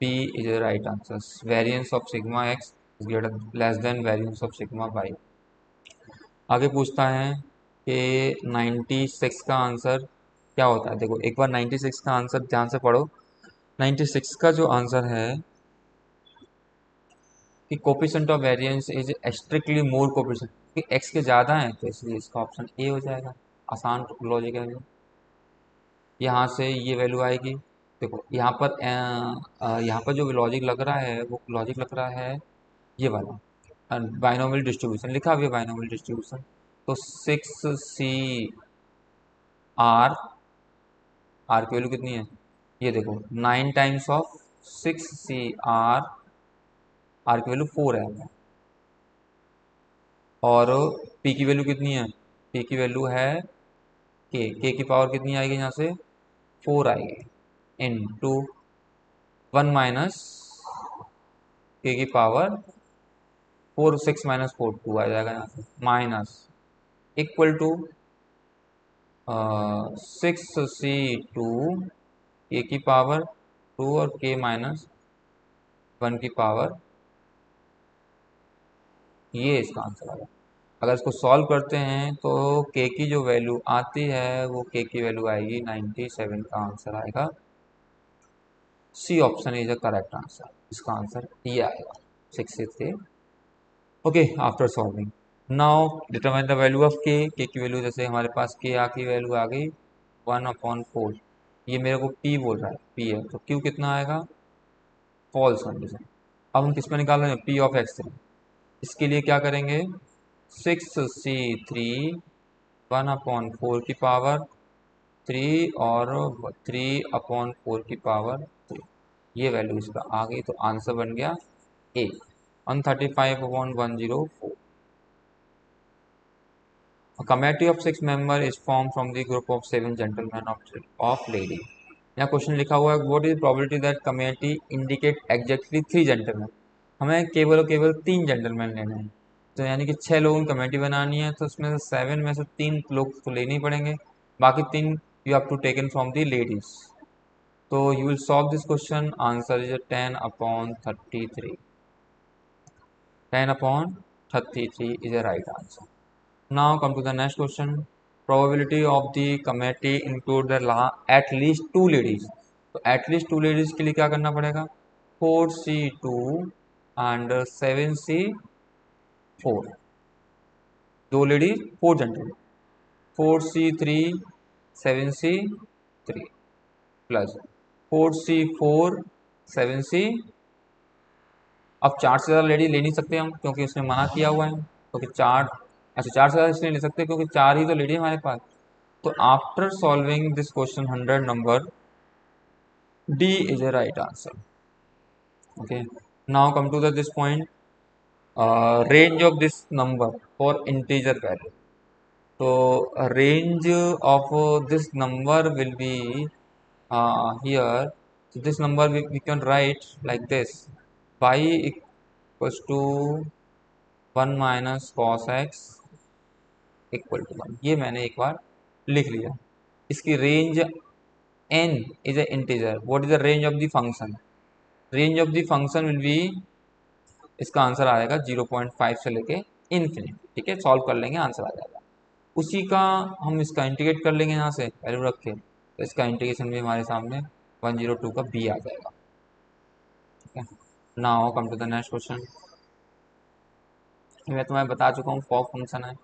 P is the right answer. Variance of sigma x is greater less than variance of sigma y. आगे पूछता है कि 96 का आंसर क्या होता है। देखो एक बार 96 का आंसर ध्यान से पढ़ो। 96 का जो आंसर है कि coefficient of variance is strictly more coefficient, कि एक्स के ज़्यादा है तो इसलिए इसका ऑप्शन ए हो जाएगा। आसान लॉजिक है ये। यहाँ से ये वैल्यू आएगी। देखो यहाँ पर यहाँ पर जो लॉजिक लग रहा है वो लॉजिक लग रहा है ये वाला, बाइनोमियल डिस्ट्रीब्यूशन लिखा हुआ है, बाइनोमियल डिस्ट्रीब्यूशन। तो 6 CR, आर की वैल्यू कितनी है, ये देखो 9 टाइम्स ऑफ 6 CR, आर की वैल्यू 4 है। और पी की वैल्यू कितनी है, पी की वैल्यू है के की पावर कितनी आएगी यहाँ से, 4 आएगी, इन टू 1 के की पावर 4, 6 - 4 2 आ जाएगा यहाँ से, माइनस इक्वल टू 6 C2 के की पावर 2 और K - 1 की पावर, ये इसका आंसर आएगा। अगर इसको सॉल्व करते हैं तो के की जो वैल्यू आती है वो के की वैल्यू आएगी 97। का आंसर आएगा C option is the correct answer. इसका आंसर ये आएगा 63। Okay, after solving now determine the value of K की वैल्यू, जैसे हमारे पास के आ की वैल्यू आ गई 1/4। ये मेरे को पी बोल रहा है, पी है तो क्यू कितना आएगा, फॉल्स कंडीशन। अब हम किस में निकाल रहे हैं, पी ऑफ एक्स। इसके लिए क्या करेंगे, 6 C3 1/4 की पावर 3 और 3/4 की पावर 3, ये वैल्यू इसका आ गई। तो आंसर बन गया ए, 135/104। A committee of 6 members is formed from the group of 7 gentlemen of lady। यहाँ क्वेश्चन लिखा हुआ है what is probability that committee indicate exactly 3 gentleman. हमें केवल और केवल 3 जेंटलमैन लेने हैं। तो यानी कि 6 लोगों की कमेटी बनानी है, तो उसमें से 7 में से 3 लोग तो लेने ही पड़ेंगे, बाकी 3 you have to taken from the ladies. तो you will solve this question, answer is 10/33। 10/33 is a right answer. Now come to the next question. Probability of the committee include the at least 2 ladies। तो at least 2 ladies के लिए क्या करना पड़ेगा, 4C2 and 7C4। 2 ladies 4 gentleman, 4C3 7C3 plus 4C4 7C। अब 4 से ज़्यादा लेडी ले नहीं सकते हम क्योंकि उसने मना किया हुआ है, क्योंकि 4, अच्छा 4 से ज़्यादा इसलिए ले सकते क्योंकि 4 ही तो लेडी है हमारे पास। तो after solving this question 100 number, D is a right answer. Okay, now come to the this point, range of this number for integer value. तो range of this number will be here, so this number we can write like this, y equals to 1 minus cos x equal to 1। ये मैंने एक बार लिख लिया। इसकी range n is a integer, what is the range of the function, range of the function will be, इसका आंसर आएगा 0.5 से लेके इन्फिनिटी। ठीक है, सॉल्व कर लेंगे, आंसर आ जाएगा उसी का। हम इसका इंटीग्रेट कर लेंगे यहाँ से वैल्यू रख के, तो इसका इंटीग्रेशन भी हमारे सामने 102 का बी आ जाएगा। ठीक है, now come to the next question. मैं तुम्हें बता चुका हूँ फॉर फंक्शन है,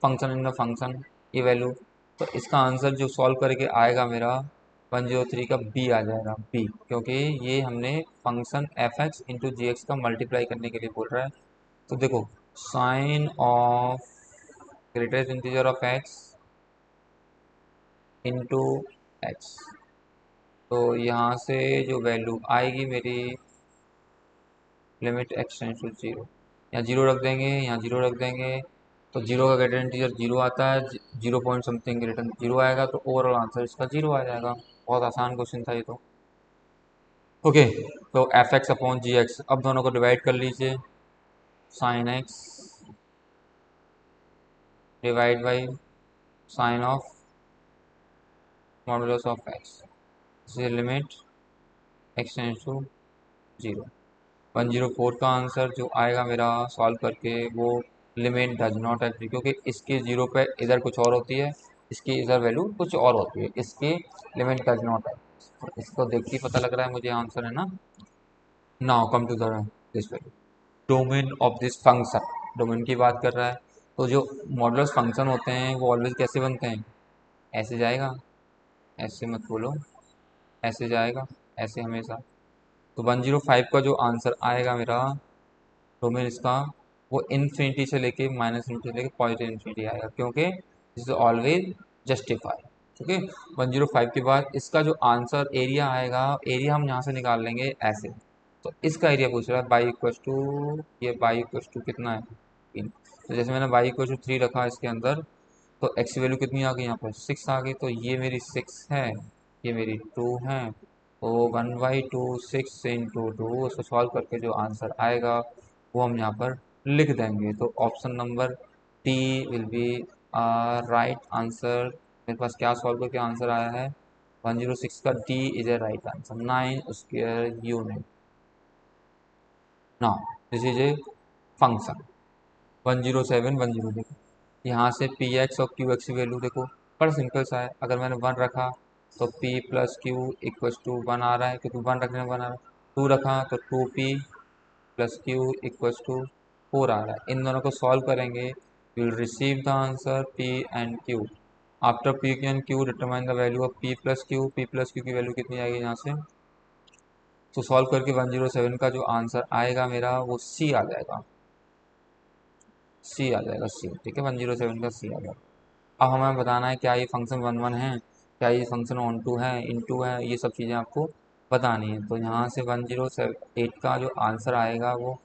फंक्शन इन द फंक्शन, ये वैल्यू। तो इसका आंसर जो सॉल्व करके आएगा मेरा 103 का बी आ जाएगा, बी, क्योंकि ये हमने function f x into g x का मल्टीप्लाई करने के लिए बोल रहा है। तो देखो, sine of greatest integer of x into x, तो यहाँ से जो वैल्यू आएगी मेरी, limit x tends to zero, यहाँ जीरो रख देंगे, यहाँ जीरो रख देंगे, तो जीरो का ग्रेटर इंटीजर जीरो आता है, 0 पॉइंट समथिंग ग्रेटर जीरो आएगा, तो ओवरऑल आंसर इसका जीरो आ जाएगा। बहुत आसान क्वेश्चन था ये तो। ओके, तो f x upon g x, अब दोनों को डिवाइड कर लीजिए, sine x divide by sine of modulus of x, limit x tends to zero. 104 का आंसर जो आएगा मेरा सॉल्व करके, वो लिमिट डज नॉट एग्री, क्योंकि इसके जीरो पे इधर कुछ और होती है, इसकी इधर वैल्यू कुछ और होती है, इसकी लिमिट डज नॉट एग्री। तो इसको देख के पता लग रहा है मुझे आंसर है ना। Now come to the this value, domain of this function, domain की बात कर रहा है। तो जो मॉडुलस फंक्शन होते हैं वो ऑलवेज कैसे बनते हैं, ऐसे जाएगा, ऐसे मत बोलो, ऐसे जाएगा, ऐसे हमेशा। तो 105 का जो आंसर आएगा मेरा, डोमेन इसका, वो इन्फिनिटी से लेके माइनस इन्फिनिटी से लेके पॉजिटिव इन्फिनिटी आएगा, क्योंकि दिस इज ऑलवेज जस्टिफाई। ठीक है, 105 के बाद इसका जो आंसर एरिया आएगा, एरिया हम यहाँ से निकाल लेंगे ऐसे। तो इसका एरिया पूछ रहा है बाई इक्वस टू, ये बाई इक्वस टू कितना है 3, तो जैसे मैंने बाई इक्वस टू 3 रखा इसके अंदर, तो एक्स वैल्यू कितनी आ गई यहाँ पर 6 आ गई, तो ये मेरी 6 है, ये मेरी 2 है, तो 1/2 6 इंटू 2, उसको सॉल्व करके जो आंसर आएगा वो हम यहाँ पर लिख देंगे। तो option number D will be right answer. मेरे पास क्या सॉल्व करके आंसर आया है, 106 का D is a right answer, 9 square unit. Now this is a function 107 10, देखो यहाँ से पी एक्स और क्यू एक्स की वैल्यू देखो, बड़ा सिंपल सा है। अगर मैंने 1 रखा तो P plus Q equals to 1 आ रहा है, क्योंकि 1 रखने में 1 आ रहा है। 2 रखा तो 2p plus Q equals to 4 आ रहा है। इन दोनों को सॉल्व करेंगे, you will receive the answer p and q। After p and q determine the value of p plus Q, p plus Q की वैल्यू कितनी आएगी यहाँ से, तो सॉल्व करके 107 का जो आंसर आएगा मेरा वो c आ जाएगा, c आ जाएगा c। ठीक है, 107 का c आ जाएगा। अब हमें बताना है क्या ये फंक्शन 1 1 है, क्या ये फंक्शन ऑन टू है, इन टू है, ये सब चीज़ें आपको बतानी है। तो यहाँ से 108 का जो आंसर आएगा वो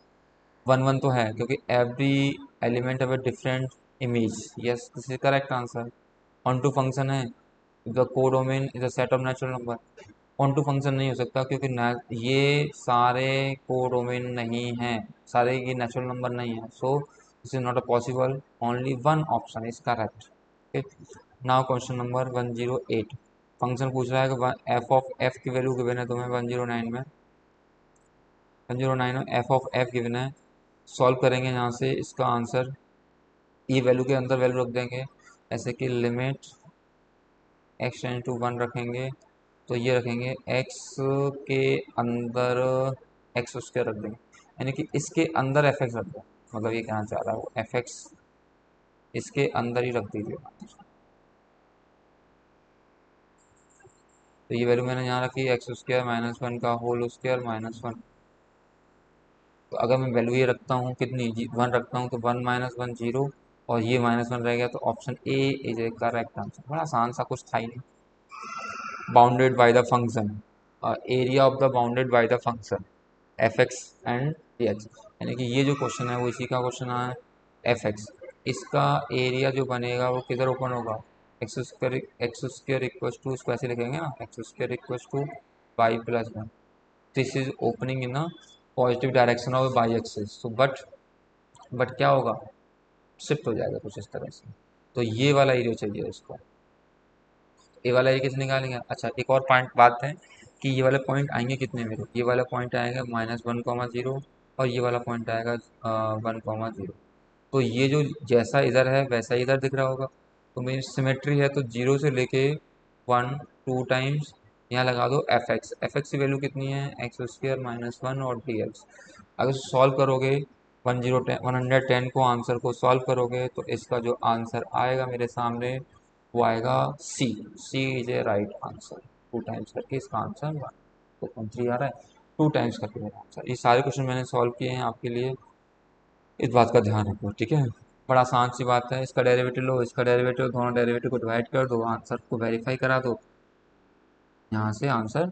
1 1 तो है, क्योंकि every element of a different image, yes this is correct answer. Onto function है, the codomain is a set of natural number. Onto function नहीं हो सकता, क्योंकि ये सारे कोडोमेन नहीं हैं, सारे ये नेचुरल नंबर नहीं है, so this is not a possible, only one option is correct. Now question number 108, function पूछ रहा है कि एफ ऑफ एफ की वैल्यू गिवन है तुम्हें 109 में, 109 में एफ ऑफ एफ गिवन है। सॉल्व करेंगे यहाँ से इसका आंसर, ई वैल्यू के अंदर वैल्यू रख देंगे, ऐसे कि लिमिट एक्स टेंड टू 1 रखेंगे, तो ये रखेंगे एक्स के अंदर एक्स स्क्वायर रख देंगे, यानी कि इसके अंदर एफ एक्स रख दें, मतलब ये कहना चाह रहा है वो एफ एक्स इसके अंदर ही रख दीजिए। तो ये वैल्यू मैंने यहाँ रखी एक्स स्क्वायर माइनस 1 का होल स्क्वायर माइनस 1। तो अगर मैं वैल्यू ये रखता हूँ कितनी 1 रखता हूँ, तो 1 माइनस 1 जीरो, और ये माइनस 1 रह गया, तो option A is a correct answer. बड़ा आसान सा, कुछ था ही नहीं। Bounded by the function, area of the bounded by the function f x and D x, यानी कि ये जो क्वेश्चन है वो इसी का क्वेश्चन है, एफ एक्स, इसका एरिया जो बनेगा वो किधर ओपन होगा, एक्स स्क्र इक्व टू, इसको ऐसे लिखेंगे ना, x square equal to y plus 1, this is opening in a positive direction of by axis, तो बट क्या होगा, शिफ्ट हो जाएगा कुछ इस तरह से। तो ये वाला एरिया चाहिए इसको, ये वाला एरिया कैसे निकालेंगे। अच्छा, एक और पॉइंट बात है, कि ये वाले पॉइंट आएंगे कितने मेरे, ये वाला पॉइंट आएगा -1,0 और ये वाला पॉइंट आएगा 1,0। तो ये जो जैसा इधर है वैसा इधर दिख रहा होगा, तो मेरी सिमेट्री है, तो 0 से लेके 1 2 टाइम्स यहाँ लगा दो एफ एक्स की वैल्यू कितनी है, x² - 1 और dx। अगर सॉल्व करोगे 110 को आंसर को सॉल्व करोगे तो इसका जो आंसर आएगा मेरे सामने वो आएगा C. C is a right answer. 2 times करके इसका आंसर 1 2.3 आ रहा है, 2 टाइम्स करके मेरा आंसर। ये सारे क्वेश्चन मैंने सॉल्व किए हैं आपके लिए, इस बात का ध्यान रखो, ठीक है। बड़ा आसान सी बात है, इसका डेरिवेटिव लो, इसका डेरिवेटिव, दोनों डेरिवेटिव को डिवाइड कर दो, आंसर को वेरीफाई करा दो, यहाँ से आंसर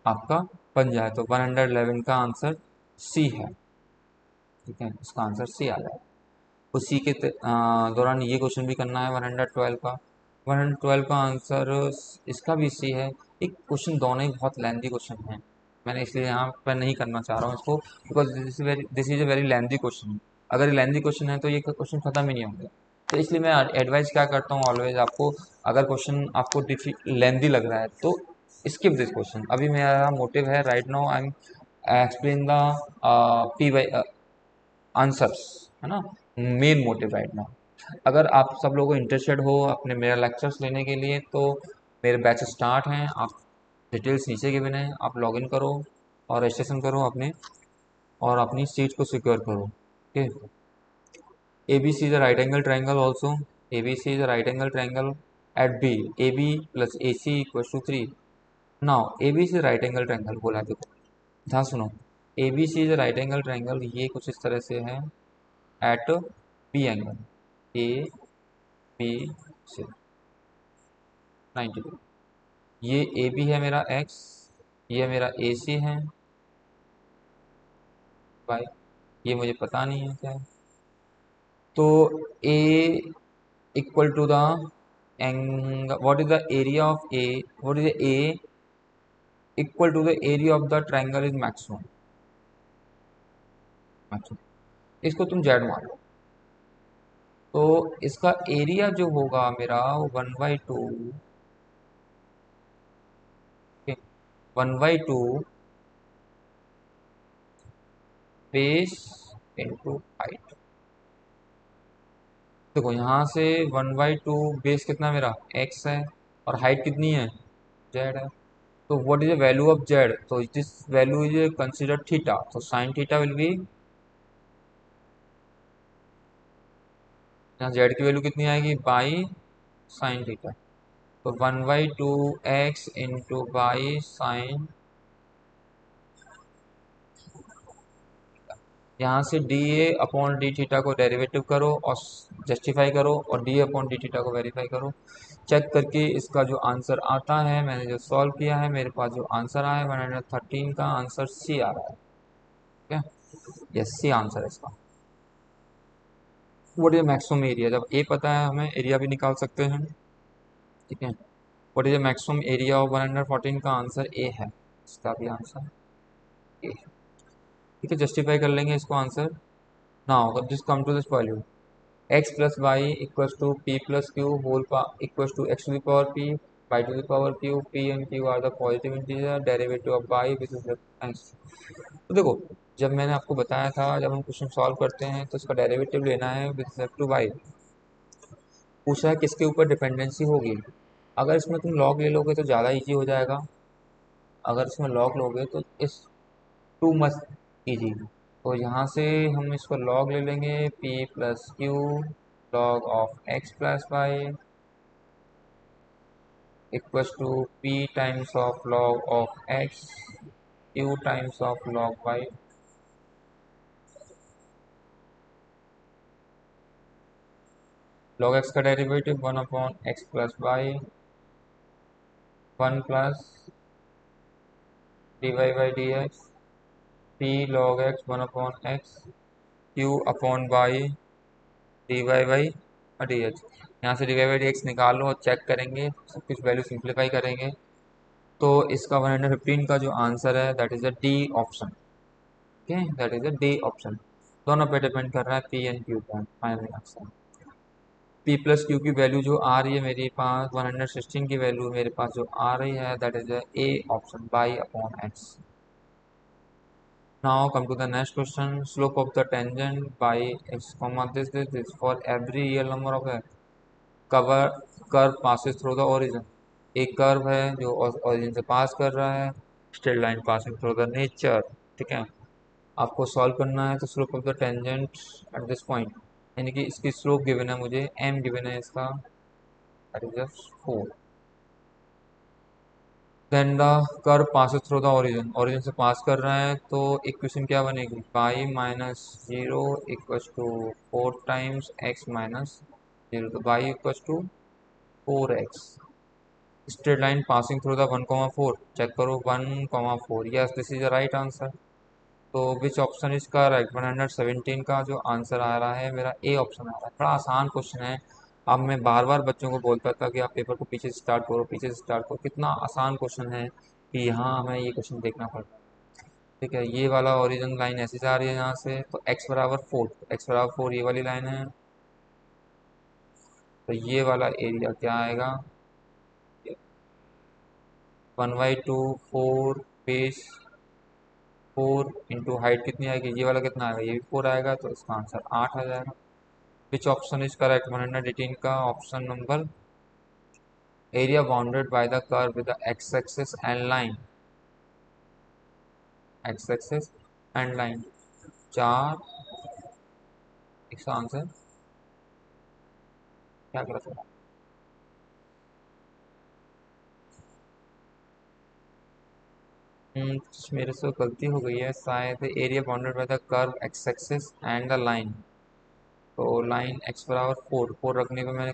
आपका बन जाए। तो 111 का आंसर सी है, ठीक है, इसका आंसर सी आ जाए। उसी के दौरान ये क्वेश्चन भी करना है 112 का। 112 का आंसर इसका भी सी है। एक क्वेश्चन दोनों ही बहुत लेंथी क्वेश्चन है, मैंने इसलिए यहाँ पर नहीं करना चाह रहा हूँ इसको, because this is a very lengthy question. अगर लेंथी क्वेश्चन है तो ये क्वेश्चन खत्म ही नहीं होंगे। तो इसलिए मैं एडवाइस क्या करता हूँ ऑलवेज आपको, अगर क्वेश्चन आपको लेंथी लग रहा है तो स्किप दिस क्वेश्चन। अभी मेरा मोटिव है right now I am explain the P Y answers, है ना, मेन मोटिव राइट नाउ। अगर आप सब लोगों को इंटरेस्टेड हो अपने मेरा लेक्चर्स लेने के लिए तो मेरे बैच स्टार्ट हैं, आप डिटेल्स नीचे के बिना आप लॉगिन करो और रजिस्ट्रेशन करो अपने, और अपनी सीट को सिक्योर करो, okay. A B C is a right angle triangle also, A B C is a right angle triangle at B, A B plus A C equal to 3। Now A B C right angle triangle बोला, देखो ध्यान सुनो, A B C is right angle triangle, ये कुछ इस तरह से है at B angle, A B से 90 डिग्री। ये ए बी है मेरा एक्स, ये मेरा ए सी है वाई, ये मुझे पता नहीं है क्या है। तो A equal to the angle, what is the area of A, what is A equal to the area of the triangle is maximum, maximum इसको तुम जेड मान लो। तो इसका एरिया जो होगा मेरा 1/2, 1/2 बेस इंटू हाइट। देखो यहाँ से 1/2 बेस कितना मेरा एक्स है और हाइट कितनी है जेड है। तो what is the value of Z, तो this value is consider theta, तो साइन थीटा विल बी, यहाँ जेड की वैल्यू कितनी आएगी बाई साइन थीटा। तो 1/2 एक्स इंटू बाई साइन, यहाँ से D A upon D theta को डेरिवेटिव करो और जस्टिफाई करो, और डी अपॉन डी थीटा को वेरीफाई करो। चेक करके इसका जो आंसर आता है, मैंने जो सॉल्व किया है मेरे पास जो आंसर आया है 113 का आंसर सी आ रहा है, ठीक है, यस सी आंसर है इसका। व्हाट इज मैक्सिमम एरिया, जब ए पता है हमें एरिया भी निकाल सकते हैं, ठीक है। What is maximum area of 114 का आंसर ए है, इसका भी आंसर ए है, ठीक है। जस्टिफाई कर लेंगे इसको answer. Now this come to this value, x plus y equals to p plus q whole equals to x to the power p by to the power q, p and q are the positive integer, derivative of y which is x. तो देखो जब मैंने आपको बताया था जब हम क्वेश्चन सॉल्व करते हैं तो इसका डेरिवेटिव लेना है विद रिस्पेक्ट टू वाई। पूछा है किसके ऊपर डिपेंडेंसी होगी, अगर इसमें तुम लॉग ले लोगे तो ज़्यादा ईजी हो जाएगा, अगर इसमें लॉग लोगे तो इस टू मच ईजी। तो यहाँ से हम इसको लॉग ले लेंगे p plus q log of x plus y equals to p times of log of x q times of log y. Log x का derivative 1/x plus y, 1 plus d y by d x, p log x 1/x q upon y d y by d x. यहाँ से d y by d x निकाल लो और चेक करेंगे, सब कुछ वैल्यू सिंप्लीफाई करेंगे तो इसका 115 का जो आंसर है that is the D option, okay, that is the D option. दोनों पे डिपेंड कर रहा है पी एंड क्यू का final answer. P plus Q की वैल्यू जो आ रही है मेरे पास 116 की वैल्यू मेरे पास जो आ रही है that is A option by upon x. Now come to the next question. Slope of the tangent by x comma this for every real number of a cover curve passes through the origin. एक कर्व है जो ओरिजिन से पास कर रहा है, straight line passing through the nature. ठीक है, आपको सॉल्व करना है. तो slope of the tangent at this point, यानी कि इसकी स्लोप गिवन है मुझे, एम गिवन है इसका, that is 4. Then the curve passes through the origin, origin से पास कर रहा है, तो इक्वेशन क्या बनेगी, pi minus zero equals to 4 times X minus zero. तो pi equals to 4x. Straight line passing through the 1,4, check करो 1,4, yes this is the right answer. तो विच ऑप्शन इज करेक्ट, 117 का जो आंसर आ रहा है मेरा ए ऑप्शन आ रहा है. बड़ा आसान क्वेश्चन है. अब मैं बार बार बच्चों को बोलता था कि आप पेपर को पीछे से स्टार्ट करो, पीछे से स्टार्ट करो. कितना आसान क्वेश्चन है कि यहाँ हमें ये क्वेश्चन देखना पड़ता है. ठीक है, ये वाला ओरिजिन लाइन ऐसी जा रही है यहाँ से, तो x बराबर 4, एक्स बराबर 4 ये वाली लाइन है. तो ये वाला एरिया क्या आएगा, 1/2 4 बेस 4 इंटू हाइट कितनी आएगी, ये वाला कितना आएगा, ये भी 4 आएगा. तो इसका आंसर 8 आ जाएगा. विच ऑप्शन इज करेक्ट, 118 का option number. Area bounded by the curve with the X axis and line, x axis and line 4. इसका आंसर क्या कर सकता है, मेरे से गलती हो गई है शायद. Area bounded by the curve x axis and the line, तो लाइन एक्स बराबर 4, 4 रखने पे मैंने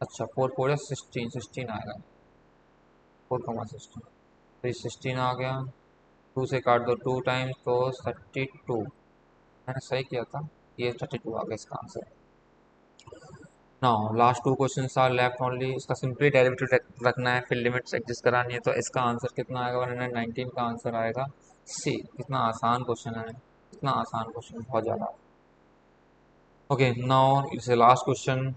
अच्छा 4 4 या 16, 16 आएगा, 4,16. तो ये 16 आ गया. 2 से काट दो 2 टाइम्स, तो 32. मैंने सही किया था, ये 32 आ गया इसका answer. Now last 2 questions are left only. इसका सिंपली डेरिवेटिव रखना है, फिर लिमिट्स एडजस्ट करानी है. तो इसका आंसर कितना आएगा, 119 का आंसर आएगा सी. कितना आसान क्वेश्चन है, कितना आसान क्वेश्चन, बहुत ज़्यादा. Okay, now it's the last question.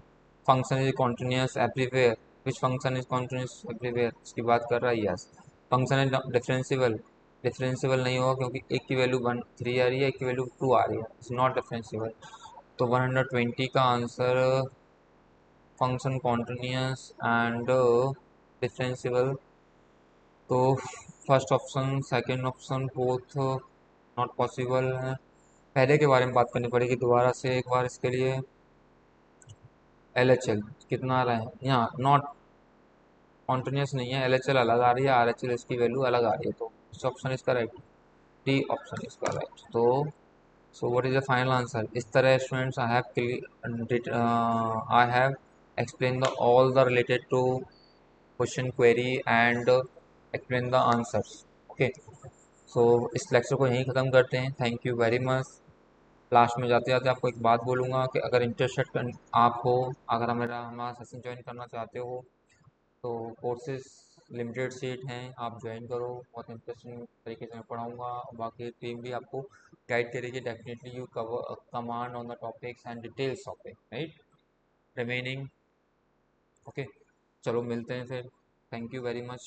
Function is continuous everywhere, which function is continuous everywhere, इसकी बात कर रहा है. Yes. Function is differentiable, differentiable नहीं होगा क्योंकि एक की वैल्यू 1 3 आ रही है, एक की वैल्यू 2 आ रही है, इट्स नॉट डिफरेंशिएबल. तो 120 का answer function continuous and differentiable. तो first option, second option, both not possible है. पहले के बारे में बात करनी पड़ेगी दोबारा से एक बार इसके लिए. एल एच एल कितना आ रहा है यहाँ, नॉट कॉन्टिन्यूस नहीं है, एल एच एल अलग आ रही है, आर एच एल इसकी वैल्यू अलग आ रही है. तो इस option is correct, D option is correct. तो so what is the final answer. इस तरह students I have explain the all the related to question query and explain the answers. Okay, so इस लेक्चर को यहीं ख़त्म करते हैं. Thank you very much. Last में जाते जाते आपको एक बात बोलूँगा कि अगर इंटरेस्टेड आप हो, अगर हमारा सेशन ज्वाइन करना चाहते हो, तो कोर्सेज लिमिटेड सीट हैं, आप ज्वाइन करो. बहुत इंटरेस्टिंग तरीके से मैं पढ़ाऊँगा, बाकी टीम भी आपको गाइड करेगी. Definitely you cover command on the topics and details of it, right, remaining. Okay, चलो मिलते हैं फिर. Thank you very much.